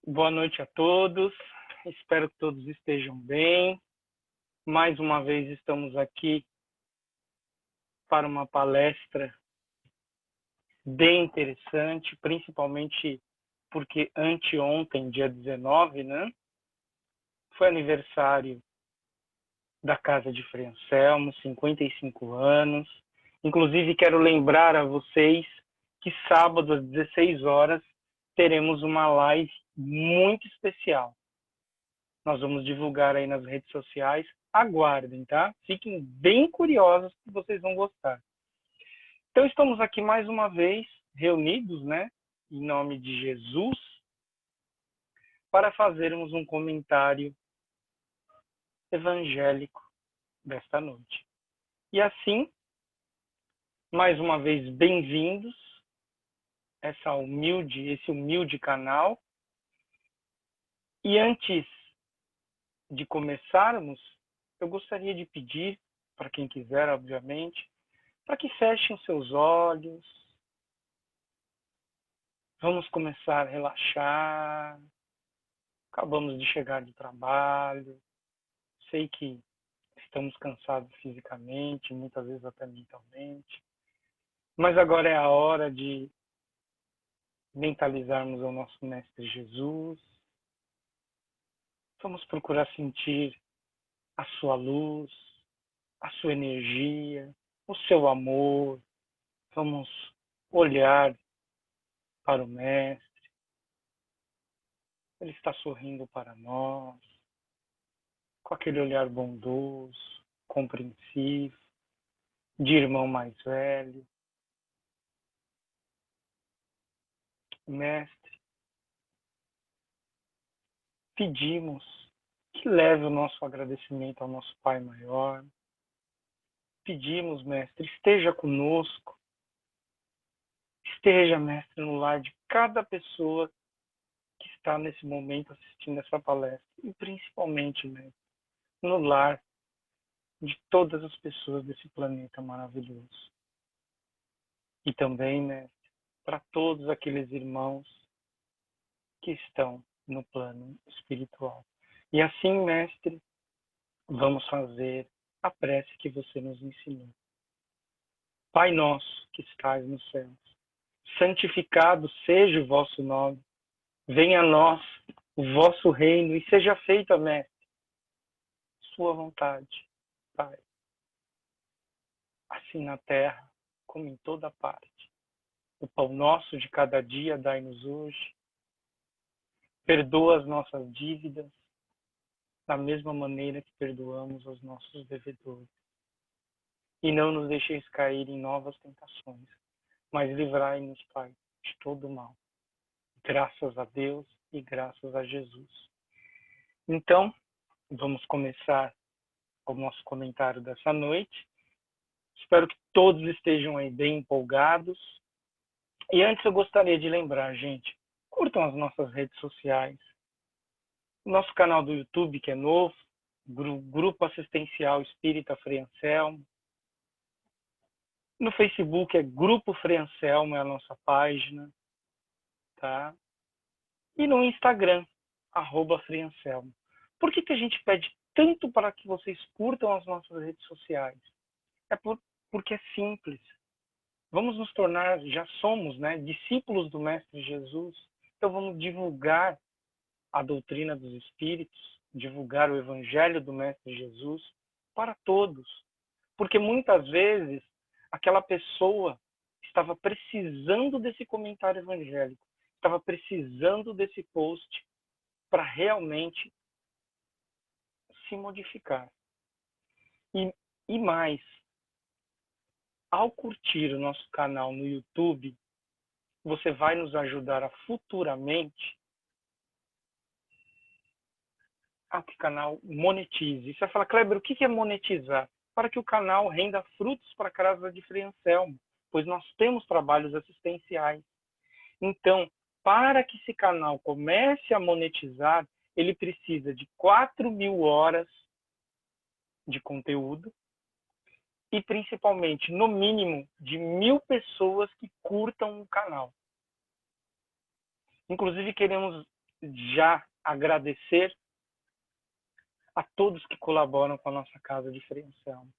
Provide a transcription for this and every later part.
Boa noite a todos. Espero que todos estejam bem. Mais uma vez estamos aqui para uma palestra bem interessante, principalmente porque anteontem, dia 19, né, foi aniversário da Casa de Frei Anselmo, 55 anos. Inclusive, quero lembrar a vocês que sábado, às 16 horas, teremos uma live muito especial. Nós vamos divulgar aí nas redes sociais. Aguardem, tá? Fiquem bem curiosos que vocês vão gostar. Então, estamos aqui mais uma vez reunidos, né, em nome de Jesus, para fazermos um comentário evangélico desta noite. E assim, mais uma vez, bem-vindos a esse humilde canal. E antes de começarmos, eu gostaria de pedir, para quem quiser, obviamente, para que fechem seus olhos. Vamos começar a relaxar. Acabamos de chegar do trabalho. Sei que estamos cansados fisicamente, muitas vezes até mentalmente. Mas agora é a hora de mentalizarmos o nosso Mestre Jesus. Vamos procurar sentir a sua luz, a sua energia, o seu amor. Vamos olhar para o Mestre. Ele está sorrindo para nós, com aquele olhar bondoso, compreensivo, de irmão mais velho. Mestre, pedimos que leve o nosso agradecimento ao nosso Pai maior. Pedimos, Mestre, esteja conosco. Esteja, Mestre, no lar de cada pessoa que está nesse momento assistindo essa palestra. E principalmente, Mestre, no lar de todas as pessoas desse planeta maravilhoso. E também, Mestre, para todos aqueles irmãos que estão no plano espiritual. E assim, Mestre, vamos fazer a prece que você nos ensinou. Pai nosso que estais nos céus, santificado seja o vosso nome. Venha a nós o vosso reino e seja feita, Mestre, sua vontade, Pai. Assim na terra como em toda parte. O pão nosso de cada dia dai-nos hoje. Perdoa as nossas dívidas, da mesma maneira que perdoamos aos nossos devedores. E não nos deixeis cair em novas tentações, mas livrai-nos, Pai, de todo mal. Graças a Deus e graças a Jesus. Então, vamos começar o nosso comentário dessa noite. Espero que todos estejam aí bem empolgados. E antes eu gostaria de lembrar, gente, curtam as nossas redes sociais. Nosso canal do YouTube, que é novo, Grupo Assistencial Espírita Frei Anselmo. No Facebook é Grupo Frei Anselmo, é a nossa página, tá? E no Instagram, @Frei Anselmo. Por que a gente pede tanto para que vocês curtam as nossas redes sociais? Porque é simples. Vamos nos tornar, já somos, né, discípulos do Mestre Jesus. Então vamos divulgar a doutrina dos Espíritos, divulgar o Evangelho do Mestre Jesus para todos. Porque muitas vezes aquela pessoa estava precisando desse comentário evangélico, estava precisando desse post para realmente se modificar. E mais, ao curtir o nosso canal no YouTube, você vai nos ajudar a futuramente a que o canal monetize. Você vai falar, Kleber, o que é monetizar? Para que o canal renda frutos para a Casa de Frei Anselmo, pois nós temos trabalhos assistenciais. Então, para que esse canal comece a monetizar, ele precisa de 4.000 horas de conteúdo e, principalmente, no mínimo, de 1.000 pessoas que curtam o canal. Inclusive, queremos já agradecer a todos que colaboram com a nossa casa de Frei Anselmo.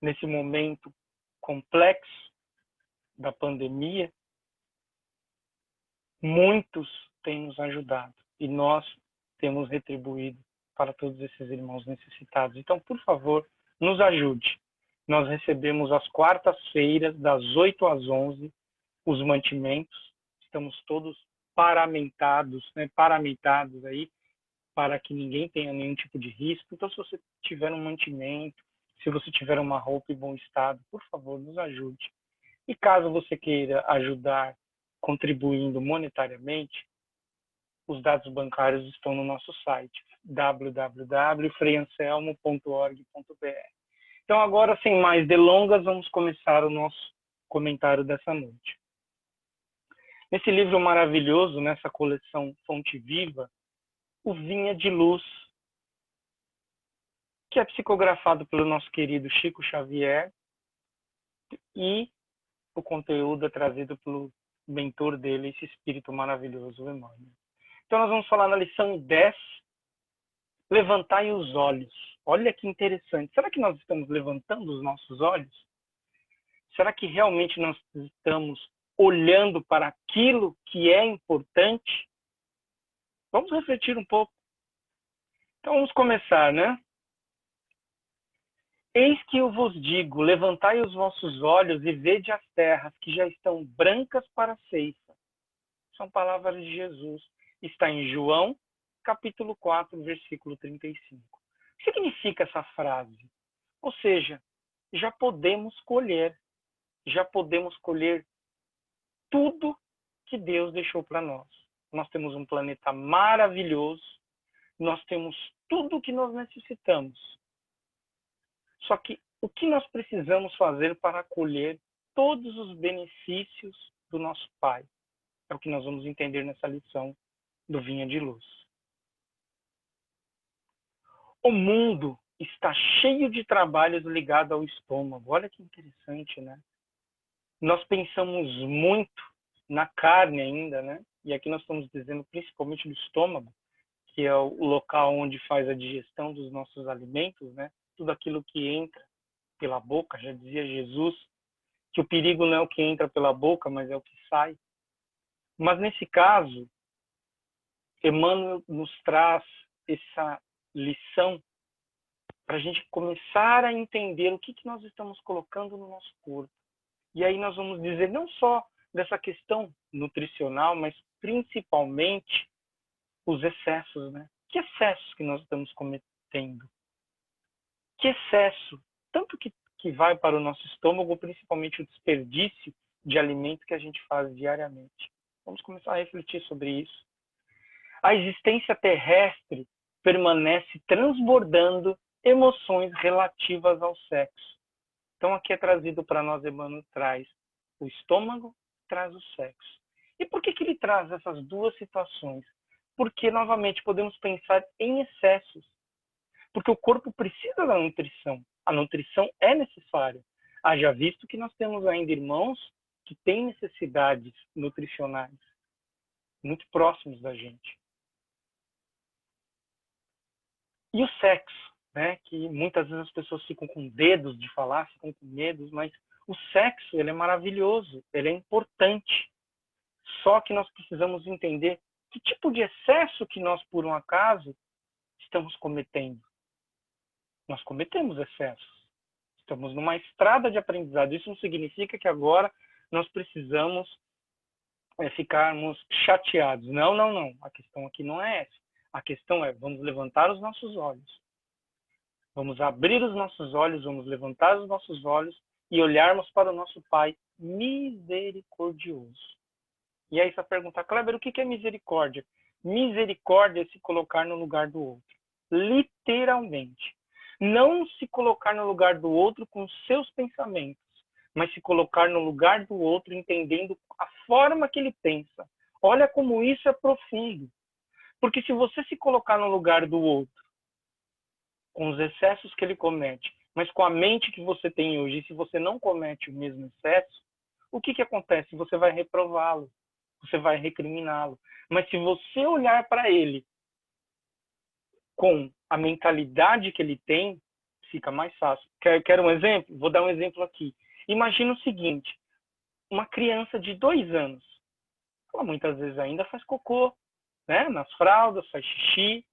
Nesse momento complexo da pandemia, muitos têm nos ajudado e nós temos retribuído para todos esses irmãos necessitados. Então, por favor, nos ajude. Nós recebemos às quartas-feiras, das 8 às 11, os mantimentos. Estamos todos paramentados aí, para que ninguém tenha nenhum tipo de risco. Então, se você tiver um mantimento, se você tiver uma roupa em bom estado, por favor, nos ajude. E caso você queira ajudar contribuindo monetariamente, os dados bancários estão no nosso site, www.freianselmo.org.br. Então, agora, sem mais delongas, vamos começar o nosso comentário dessa noite. Nesse livro maravilhoso, nessa coleção Fonte Viva, o Vinha de Luz, que é psicografado pelo nosso querido Chico Xavier, e o conteúdo é trazido pelo mentor dele, esse espírito maravilhoso, o Emmanuel. Então, nós vamos falar na lição 10, levantai os olhos. Olha que interessante. Será que nós estamos levantando os nossos olhos? Será que realmente nós estamos olhando para aquilo que é importante? Vamos refletir um pouco. Então, vamos começar, né? Eis que eu vos digo, levantai os vossos olhos e vede as terras que já estão brancas para a ceifa. São palavras de Jesus. Está em João, capítulo 4, versículo 35. O que significa essa frase? Ou seja, já podemos colher tudo que Deus deixou para nós. Nós temos um planeta maravilhoso, nós temos tudo o que nós necessitamos. Só que o que nós precisamos fazer para colher todos os benefícios do nosso Pai? É o que nós vamos entender nessa lição do Vinha de Luz. O mundo está cheio de trabalhos ligados ao estômago. Olha que interessante, né? Nós pensamos muito na carne ainda, né? E aqui nós estamos dizendo principalmente do estômago, que é o local onde faz a digestão dos nossos alimentos, né? Tudo aquilo que entra pela boca, já dizia Jesus, que o perigo não é o que entra pela boca, mas é o que sai. Mas nesse caso, Emmanuel nos traz essa lição para a gente começar a entender o que nós estamos colocando no nosso corpo. E aí nós vamos dizer não só dessa questão nutricional, mas principalmente os excessos, né? Que excessos que nós estamos cometendo? Que excesso, tanto que vai para o nosso estômago, principalmente o desperdício de alimento que a gente faz diariamente. Vamos começar a refletir sobre isso. A existência terrestre permanece transbordando emoções relativas ao sexo. Então aqui é trazido para nós, Emmanuel traz o estômago, traz o sexo. E por que ele traz essas duas situações? Porque, novamente, podemos pensar em excessos. Porque o corpo precisa da nutrição. A nutrição é necessária. Haja visto que nós temos ainda irmãos que têm necessidades nutricionais muito próximos da gente. E o sexo, né? Que muitas vezes as pessoas ficam com dedos de falar, ficam com medos, mas o sexo, ele é maravilhoso, ele é importante. Só que nós precisamos entender que tipo de excesso que nós, por um acaso, estamos cometendo. Nós cometemos excessos. Estamos numa estrada de aprendizado. Isso não significa que agora nós precisamos ficarmos chateados. Não, não, não. A questão aqui não é essa. A questão é, vamos levantar os nossos olhos. Vamos abrir os nossos olhos, vamos levantar os nossos olhos e olharmos para o nosso Pai misericordioso. E aí você vai perguntar, Kleber, o que é misericórdia? Misericórdia é se colocar no lugar do outro. Literalmente. Não se colocar no lugar do outro com seus pensamentos, mas se colocar no lugar do outro entendendo a forma que ele pensa. Olha como isso é profundo. Porque se você se colocar no lugar do outro, com os excessos que ele comete, mas com a mente que você tem hoje, e se você não comete o mesmo excesso, o que acontece? Você vai reprová-lo. você vai recriminá-lo. Mas se você olhar para ele com a mentalidade que ele tem, fica mais fácil. Quer um exemplo? Vou dar um exemplo aqui. Imagina o seguinte, uma criança de 2 anos, ela muitas vezes ainda faz cocô, né? Nas fraldas, faz xixi.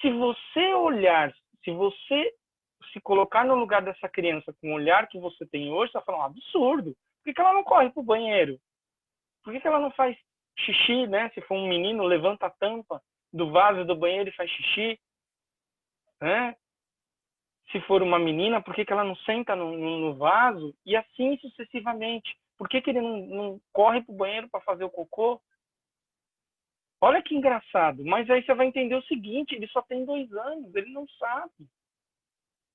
Se você olhar, se você se colocar no lugar dessa criança com o olhar que você tem hoje, você vai falar um absurdo. Por que ela não corre pro banheiro? Por que ela não faz xixi, né? Se for um menino, levanta a tampa do vaso do banheiro e faz xixi, né? Se for uma menina, por que ela não senta no vaso? E assim sucessivamente. Por que ele não corre pro banheiro para fazer o cocô? Olha que engraçado. Mas aí você vai entender o seguinte, ele só tem 2 anos, ele não sabe.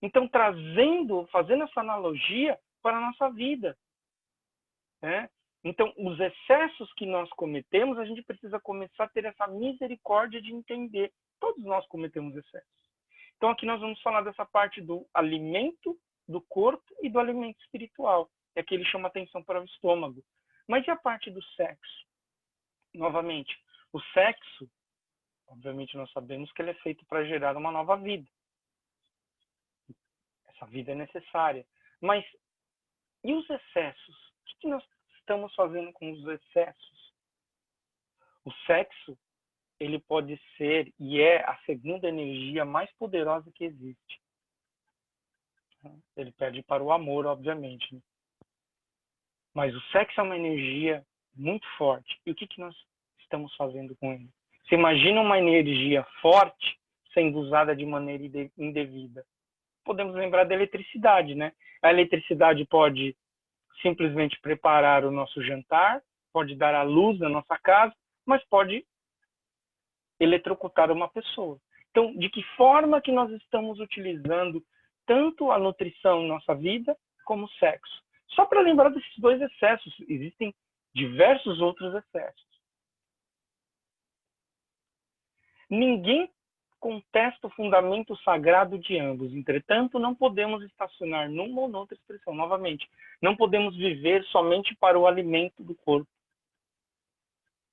Então, fazendo essa analogia para a nossa vida, né? Então, os excessos que nós cometemos, a gente precisa começar a ter essa misericórdia de entender. Todos nós cometemos excessos. Então, aqui nós vamos falar dessa parte do alimento do corpo e do alimento espiritual. É que ele chama atenção para o estômago. Mas e a parte do sexo? Novamente, o sexo, obviamente nós sabemos que ele é feito para gerar uma nova vida. Essa vida é necessária. Mas e os excessos? O que nós estamos fazendo com os excessos? O sexo, ele pode ser e é a segunda energia mais poderosa que existe. Ele perde para o amor, obviamente. Né? Mas o sexo é uma energia muito forte. E o que nós estamos fazendo com ele? Você imagina uma energia forte sendo usada de maneira indevida. Podemos lembrar da eletricidade, né? A eletricidade pode simplesmente preparar o nosso jantar, pode dar a luz na nossa casa, mas pode eletrocutar uma pessoa. Então, de que forma que nós estamos utilizando tanto a nutrição em nossa vida, como o sexo? Só para lembrar desses 2 excessos, existem diversos outros excessos. Ninguém contesta o fundamento sagrado de ambos. Entretanto, não podemos estacionar numa ou noutra expressão. Novamente, não podemos viver somente para o alimento do corpo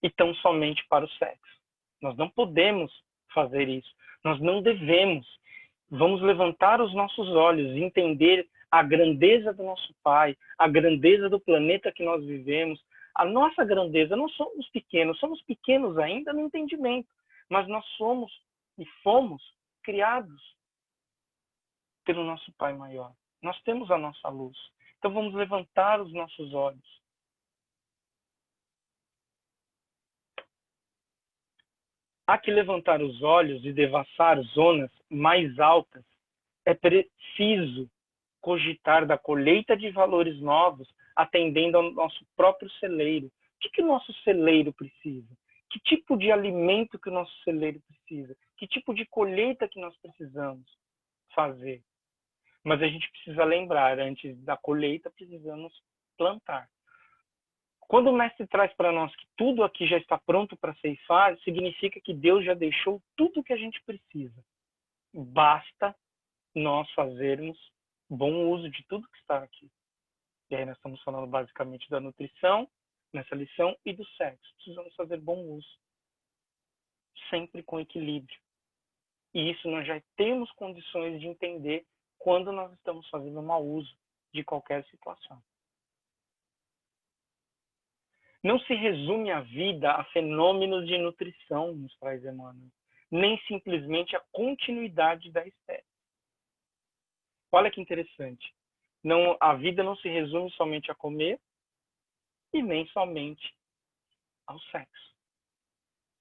e tão somente para o sexo. Nós não podemos fazer isso. Nós não devemos. Vamos levantar os nossos olhos e entender a grandeza do nosso Pai, a grandeza do planeta que nós vivemos, a nossa grandeza. Não somos pequenos ainda no entendimento, mas nós somos e fomos criados pelo nosso Pai maior. Nós temos a nossa luz. Então vamos levantar os nossos olhos. Há que levantar os olhos e devassar zonas mais altas. É preciso cogitar da colheita de valores novos, atendendo ao nosso próprio celeiro. O que o nosso celeiro precisa? Que tipo de alimento que o nosso celeiro precisa? Que tipo de colheita que nós precisamos fazer? Mas a gente precisa lembrar, antes da colheita, precisamos plantar. Quando o mestre traz para nós que tudo aqui já está pronto para ceifar, significa que Deus já deixou tudo o que a gente precisa. Basta nós fazermos bom uso de tudo que está aqui. E aí nós estamos falando basicamente da nutrição, nessa lição, e do sexo. Precisamos fazer bom uso. Sempre com equilíbrio. E isso nós já temos condições de entender quando nós estamos fazendo mau uso de qualquer situação. Não se resume a vida a fenômenos de nutrição, nos traz Emmanuel, nem simplesmente a continuidade da espécie. Olha que interessante. Não, a vida não se resume somente a comer e nem somente ao sexo.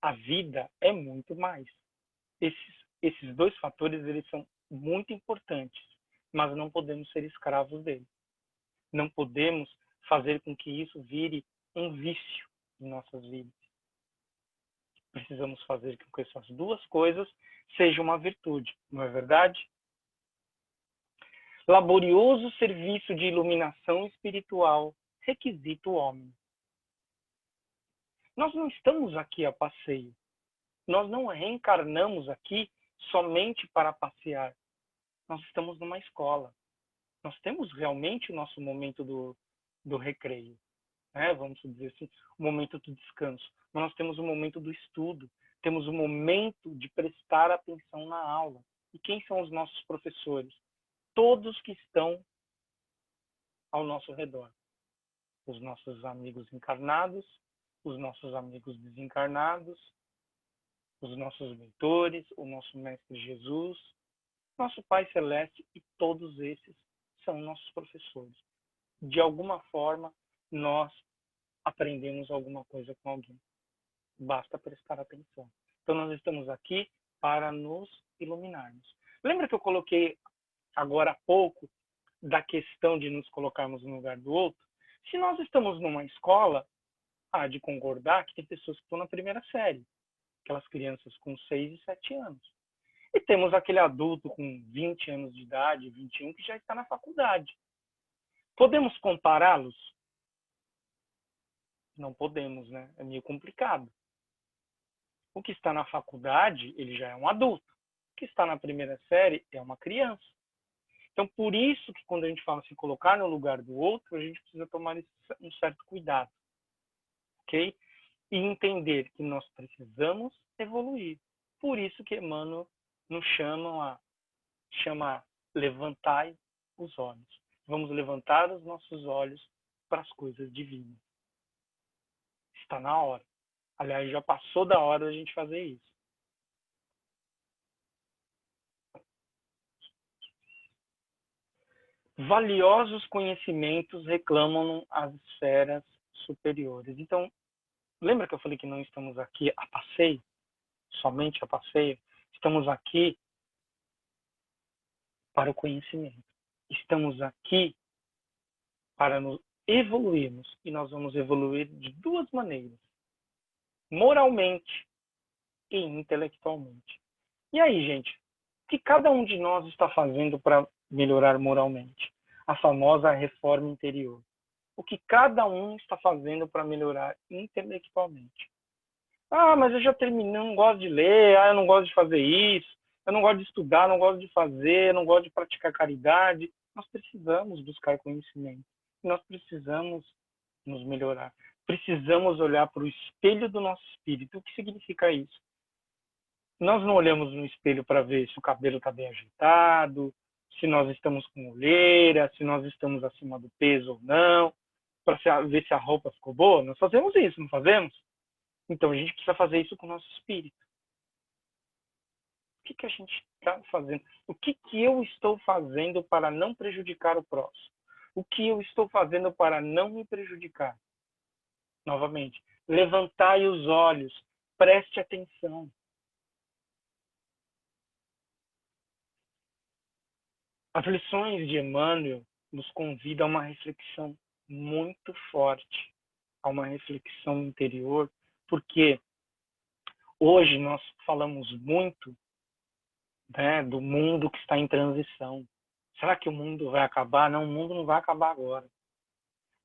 A vida é muito mais. Esses 2 fatores eles são muito importantes, mas não podemos ser escravos deles. Não podemos fazer com que isso vire um vício em nossas vidas. Precisamos fazer com que essas 2 coisas sejam uma virtude, não é verdade? Laborioso serviço de iluminação espiritual requisita o homem. Nós não estamos aqui a passeio. Nós não reencarnamos aqui somente para passear. Nós estamos numa escola. Nós temos realmente o nosso momento do recreio. né? Vamos dizer assim, o momento do descanso. Mas nós temos o momento do estudo, temos o momento de prestar atenção na aula. E quem são os nossos professores? Todos que estão ao nosso redor. Os nossos amigos encarnados, os nossos amigos desencarnados, os nossos mentores, o nosso Mestre Jesus, nosso Pai Celeste, e todos esses são nossos professores. De alguma forma, nós aprendemos alguma coisa com alguém. Basta prestar atenção. Então, nós estamos aqui para nos iluminarmos. Lembra que eu coloquei agora há pouco da questão de nos colocarmos no lugar do outro? Se nós estamos numa escola, há de concordar que tem pessoas que estão na primeira série, aquelas crianças com 6 e 7 anos. E temos aquele adulto com 20 anos de idade, 21, que já está na faculdade. Podemos compará-los? Não podemos, né? É meio complicado. O que está na faculdade, ele já é um adulto. O que está na primeira série é uma criança. Então, por isso que quando a gente fala se colocar no lugar do outro, a gente precisa tomar um certo cuidado, ok? E entender que nós precisamos evoluir. Por isso que Emmanuel nos chama levantai os olhos. Vamos levantar os nossos olhos para as coisas divinas. Está na hora. Aliás, já passou da hora da gente fazer isso. Valiosos conhecimentos reclamam as esferas superiores. Então, lembra que eu falei que não estamos aqui a passeio? Somente a passeio? Estamos aqui para o conhecimento. Estamos aqui para nos evoluirmos. E nós vamos evoluir de duas maneiras: moralmente e intelectualmente. E aí, gente, o que cada um de nós está fazendo para melhorar moralmente? A famosa reforma interior. O que cada um está fazendo para melhorar intelectualmente? Ah, mas eu já terminei, não gosto de ler, eu não gosto de fazer isso, eu não gosto de estudar, não gosto de fazer, eu não gosto de praticar caridade. Nós precisamos buscar conhecimento. Nós precisamos nos melhorar. Precisamos olhar para o espelho do nosso espírito. O que significa isso? Nós não olhamos no espelho para ver se o cabelo está bem ajeitado, se nós estamos com olheira, se nós estamos acima do peso ou não, para ver se a roupa ficou boa. Nós fazemos isso, não fazemos? Então a gente precisa fazer isso com o nosso espírito. O que a gente está fazendo? O que eu estou fazendo para não prejudicar o próximo? O que eu estou fazendo para não me prejudicar? Novamente, levantai os olhos, preste atenção. As lições de Emmanuel nos convidam a uma reflexão muito forte, a uma reflexão interior, porque hoje nós falamos muito, né, do mundo que está em transição. Será que o mundo vai acabar? Não, o mundo não vai acabar agora.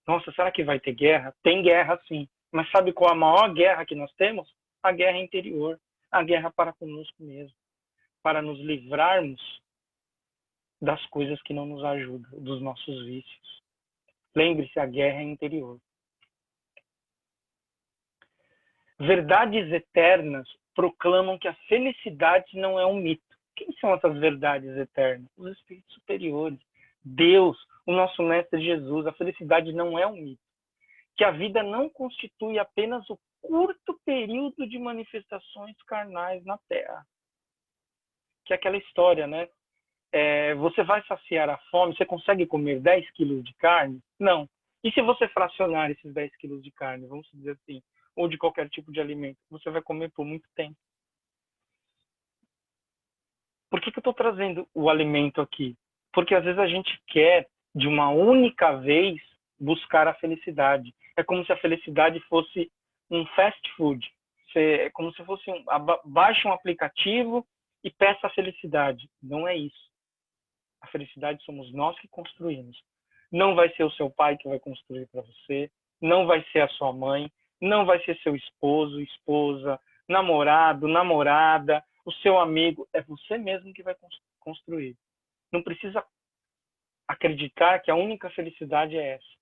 Nossa, será que vai ter guerra? Tem guerra, sim. Mas sabe qual a maior guerra que nós temos? A guerra interior. A guerra para conosco mesmo. Para nos livrarmos das coisas que não nos ajudam, dos nossos vícios. Lembre-se, a guerra é interior. Verdades eternas proclamam que a felicidade não é um mito. Quem são essas verdades eternas? Os espíritos superiores. Deus, o nosso Mestre Jesus. A felicidade não é um mito. Que a vida não constitui apenas o curto período de manifestações carnais na Terra. Que é aquela história, né? Você vai saciar a fome, você consegue comer 10 quilos de carne? Não. E se você fracionar esses 10 quilos de carne, vamos dizer assim, ou de qualquer tipo de alimento, você vai comer por muito tempo. Por que eu estou trazendo o alimento aqui? Porque às vezes a gente quer, de uma única vez, buscar a felicidade. É como se a felicidade fosse um fast food. É como se fosse baixe um aplicativo e peça a felicidade. Não é isso. A felicidade somos nós que construímos. Não vai ser o seu pai que vai construir para você, não vai ser a sua mãe, não vai ser seu esposo, esposa, namorado, namorada, o seu amigo. É você mesmo que vai construir. Não precisa acreditar que a única felicidade é essa.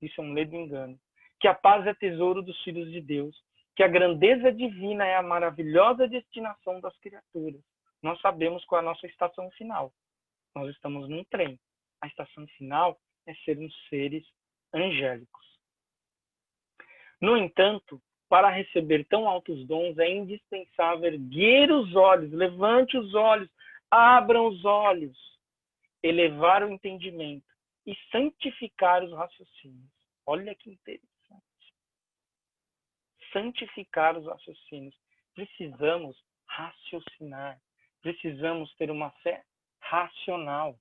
Isso é um ledo engano. que a paz é tesouro dos filhos de Deus, que a grandeza divina é a maravilhosa destinação das criaturas. Nós sabemos qual é a nossa estação final. Nós estamos num trem. A estação final é sermos seres angélicos. No entanto, para receber tão altos dons, é indispensável erguer os olhos, levante os olhos, abram os olhos, elevar o entendimento e santificar os raciocínios. Olha que interessante. Santificar os raciocínios. Precisamos raciocinar. Precisamos ter uma fé racional.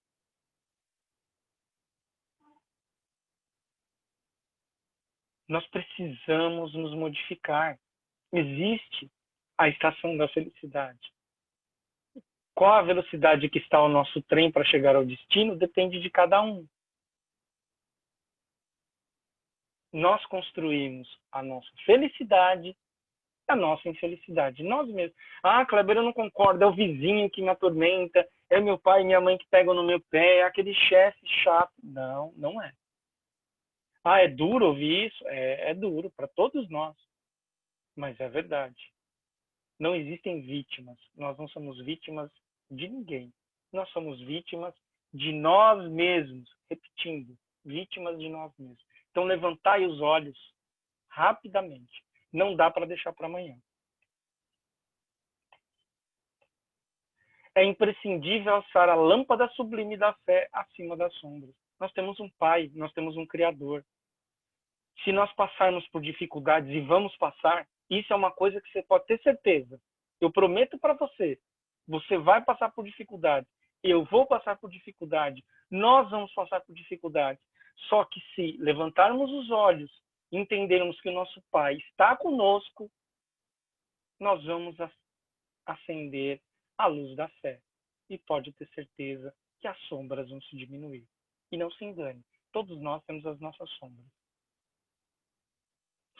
Nós precisamos nos modificar. Existe a estação da felicidade. Qual a velocidade que está o nosso trem para chegar ao destino depende de cada um. Nós construímos a nossa felicidade, a nossa infelicidade. Nós mesmos. Ah, Kleber, eu não concordo. É o vizinho que me atormenta. É meu pai e minha mãe que pegam no meu pé. É aquele chefe chato. Não, não é. Ah, é duro ouvir isso? É duro para todos nós. Mas é verdade. Não existem vítimas. Nós não somos vítimas de ninguém. Nós somos vítimas de nós mesmos. Repetindo, vítimas de nós mesmos. Então, levantai os olhos rapidamente. Não dá para deixar para amanhã. É imprescindível alçar a lâmpada sublime da fé acima das sombras. Nós temos um Pai, nós temos um Criador. Se nós passarmos por dificuldades, e vamos passar, isso é uma coisa que você pode ter certeza. Eu prometo para você, você vai passar por dificuldade. Eu vou passar por dificuldade. Nós vamos passar por dificuldade. Só que se levantarmos os olhos, entendermos que o nosso Pai está conosco, nós vamos acender a luz da fé. E pode ter certeza que as sombras vão se diminuir. E não se engane, todos nós temos as nossas sombras.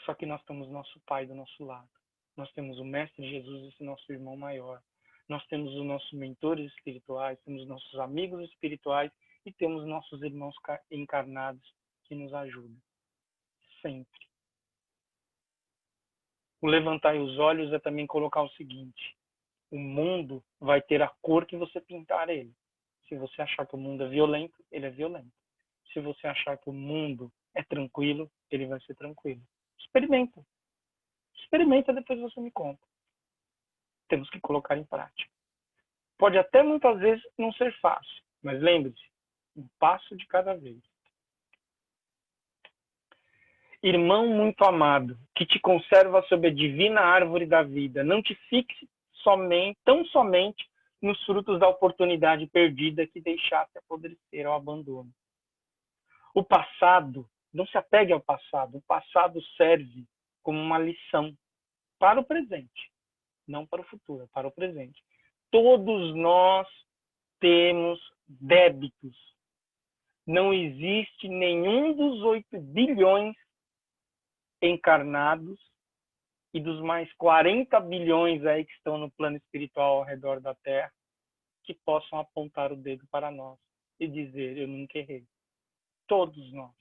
Só que nós temos nosso Pai do nosso lado. Nós temos o Mestre Jesus, esse nosso irmão maior. Nós temos os nossos mentores espirituais, temos nossos amigos espirituais e temos nossos irmãos encarnados que nos ajudam. Sempre. O levantar os olhos é também colocar o seguinte: o mundo vai ter a cor que você pintar ele. Se você achar que o mundo é violento, ele é violento. Se você achar que o mundo é tranquilo, ele vai ser tranquilo. Experimenta. Experimenta, depois você me conta. Temos que colocar em prática. Pode até muitas vezes não ser fácil, mas lembre-se, um passo de cada vez. Irmão muito amado, que te conserva sob a divina árvore da vida, não te fixe tão somente nos frutos da oportunidade perdida que deixaste apodrecer ao abandono. O passado, não se apegue ao passado, o passado serve como uma lição para o presente, não para o futuro, para o presente. Todos nós temos débitos. Não existe nenhum dos 8 bilhões encarnados e dos mais 40 bilhões aí que estão no plano espiritual ao redor da Terra que possam apontar o dedo para nós e dizer: eu nunca errei. Todos nós.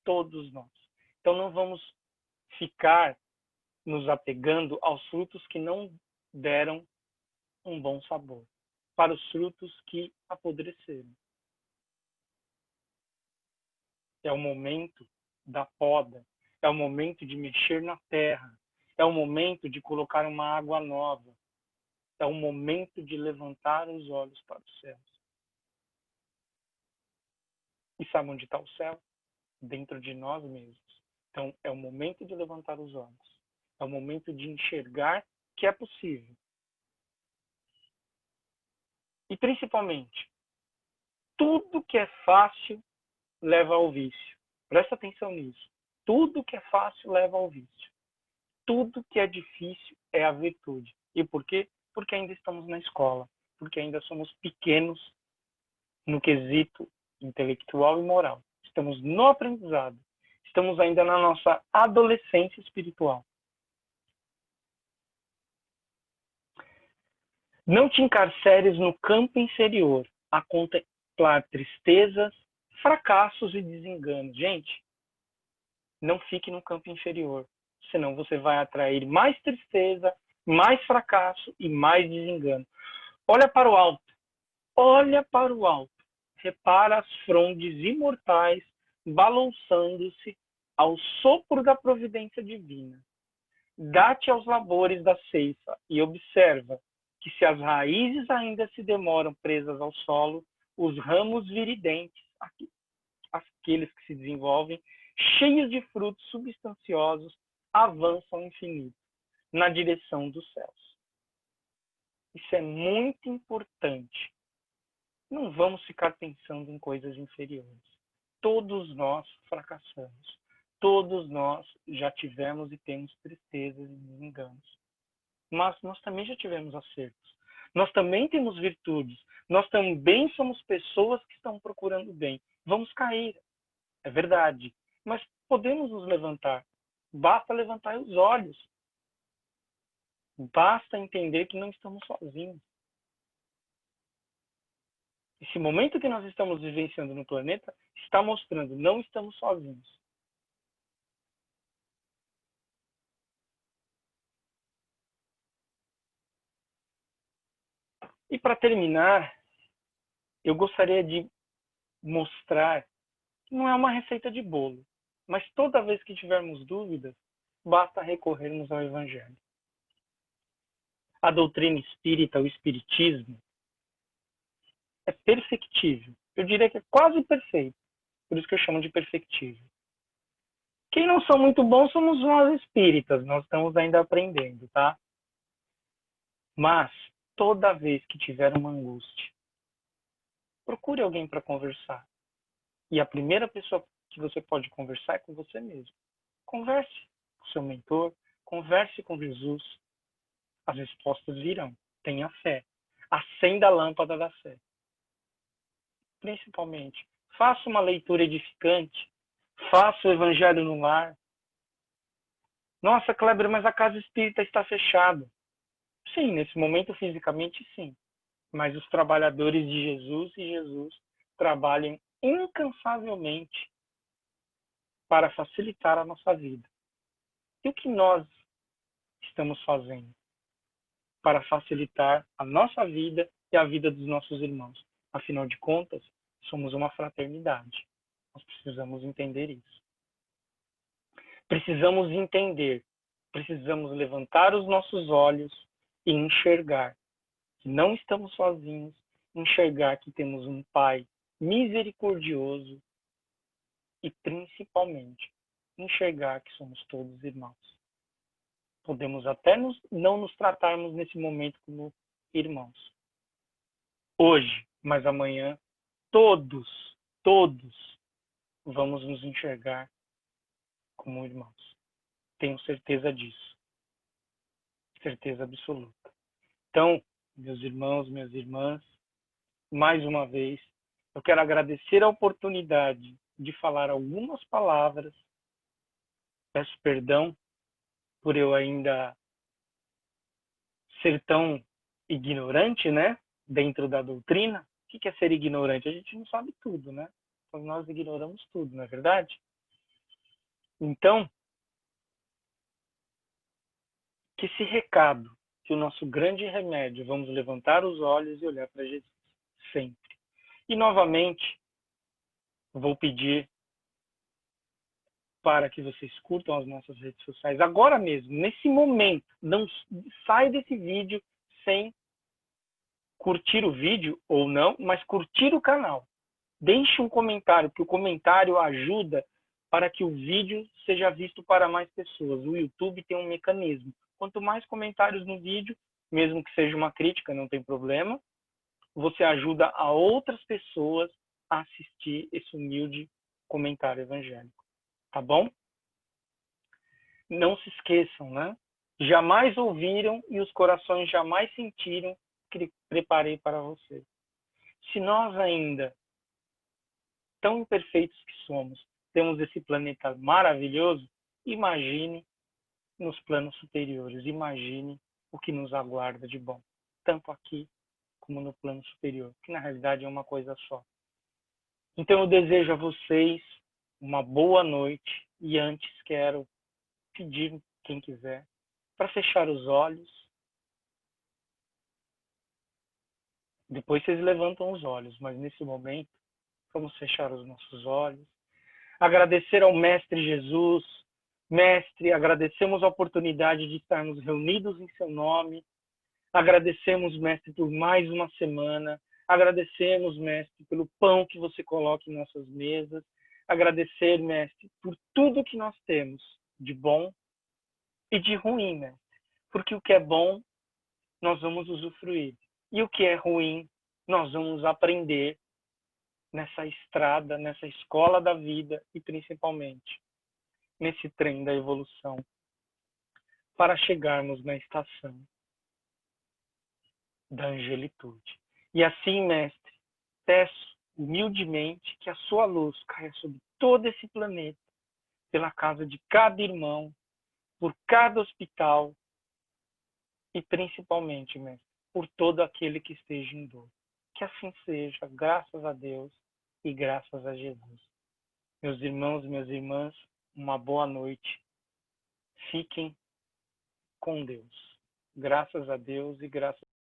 Todos nós. Então não vamos ficar nos apegando aos frutos que não deram um bom sabor, para os frutos que apodreceram. É o momento da poda, é o momento de mexer na terra, é o momento de colocar uma água nova, é o momento de levantar os olhos para os céus. E sabe onde está o céu? Dentro de nós mesmos. Então, é o momento de levantar os olhos. É o momento de enxergar que é possível. E, principalmente, tudo que é fácil leva ao vício. Presta atenção nisso. Tudo que é fácil leva ao vício. Tudo que é difícil é a virtude. E por quê? Porque ainda estamos na escola. Porque ainda somos pequenos no quesito intelectual e moral. Estamos no aprendizado. Estamos ainda na nossa adolescência espiritual. Não te encarceres no campo inferior a contemplar tristezas, fracassos e desenganos. Gente, Não fique no campo inferior, senão você vai atrair mais tristeza, mais fracasso e mais desengano. Olha para o alto, olha para o alto. Repara as frondes imortais balançando-se ao sopro da providência divina. Dá-te aos labores da ceifa e observa que se as raízes ainda se demoram presas ao solo, os ramos viridentes, aqueles que se desenvolvem, cheios de frutos substanciosos, avançam ao infinito, na direção dos céus. Isso é muito importante. Não vamos ficar pensando em coisas inferiores. Todos nós fracassamos. Todos nós já tivemos e temos tristezas e desenganos. Mas nós também já tivemos acertos. Nós também temos virtudes. Nós também somos pessoas que estão procurando bem. Vamos cair, é verdade. Mas podemos nos levantar. Basta levantar os olhos. Basta entender que não estamos sozinhos. Esse momento que nós estamos vivenciando no planeta está mostrando, não estamos sozinhos. E para terminar, eu gostaria de mostrar que não é uma receita de bolo, mas toda vez que tivermos dúvidas, basta recorrermos ao Evangelho. A doutrina espírita, o espiritismo, é perfectível. Eu diria que é quase perfeito. Por isso que eu chamo de perfectível. Quem não são muito bons somos nós espíritas. Nós estamos ainda aprendendo, tá? Mas, toda vez que tiver uma angústia, procure alguém para conversar. E a primeira pessoa que você pode conversar é com você mesmo. Converse com seu mentor, converse com Jesus. As respostas virão. Tenha fé. Acenda a lâmpada da fé. Principalmente, faça uma leitura edificante. Faça o evangelho no lar. Nossa, Kleber, mas a casa espírita está fechada. Sim, nesse momento fisicamente sim. Mas os trabalhadores de Jesus e Jesus trabalham incansavelmente para facilitar a nossa vida. E o que nós estamos fazendo para facilitar a nossa vida e a vida dos nossos irmãos? Afinal de contas, somos uma fraternidade. Nós precisamos entender isso. Precisamos entender, precisamos levantar os nossos olhos e enxergar que não estamos sozinhos, enxergar que temos um Pai misericordioso e, principalmente, enxergar que somos todos irmãos. Podemos até não nos tratarmos nesse momento como irmãos. Hoje, mas amanhã, todos vamos nos enxergar como irmãos. Tenho certeza disso. Certeza absoluta. Então, meus irmãos, minhas irmãs, mais uma vez, eu quero agradecer a oportunidade de falar algumas palavras. Peço perdão por eu ainda ser tão ignorante, né? Dentro da doutrina. O que é ser ignorante? A gente não sabe tudo, né? Nós ignoramos tudo, não é verdade? Então, que esse recado, que o nosso grande remédio, vamos levantar os olhos e olhar para Jesus, sempre. E, novamente, vou pedir para que vocês curtam as nossas redes sociais agora mesmo, nesse momento. Não sai desse vídeo sem curtir o vídeo ou não, mas curtir o canal. Deixe um comentário, porque o comentário ajuda para que o vídeo seja visto para mais pessoas. O YouTube tem um mecanismo. Quanto mais comentários no vídeo, mesmo que seja uma crítica, não tem problema, você ajuda a outras pessoas a assistir esse humilde comentário evangélico. Tá bom? Não se esqueçam, né? Jamais ouviram e os corações jamais sentiram que preparei para você. Se nós ainda, tão imperfeitos que somos, temos esse planeta maravilhoso, imagine nos planos superiores, imagine o que nos aguarda de bom, tanto aqui como no plano superior, que na realidade é uma coisa só. Então eu desejo a vocês uma boa noite, E antes quero pedir, quem quiser, para fechar os olhos. Depois vocês levantam os olhos, mas nesse momento, vamos fechar os nossos olhos. Agradecer ao Mestre Jesus. Mestre, agradecemos a oportunidade de estarmos reunidos em seu nome. Agradecemos, Mestre, por mais uma semana. Agradecemos, Mestre, pelo pão que você coloca em nossas mesas. Agradecer, Mestre, por tudo que nós temos de bom e de ruim, Mestre. Porque o que é bom, nós vamos usufruir. E o que é ruim, nós vamos aprender nessa estrada, nessa escola da vida e principalmente nesse trem da evolução, para chegarmos na estação da angelitude. E assim, Mestre, peço humildemente que a sua luz caia sobre todo esse planeta, pela casa de cada irmão, por cada hospital e principalmente, Mestre, por todo aquele que esteja em dor. Que assim seja, graças a Deus e graças a Jesus. Meus irmãos e minhas irmãs, uma boa noite. Fiquem com Deus. Graças a Deus e graças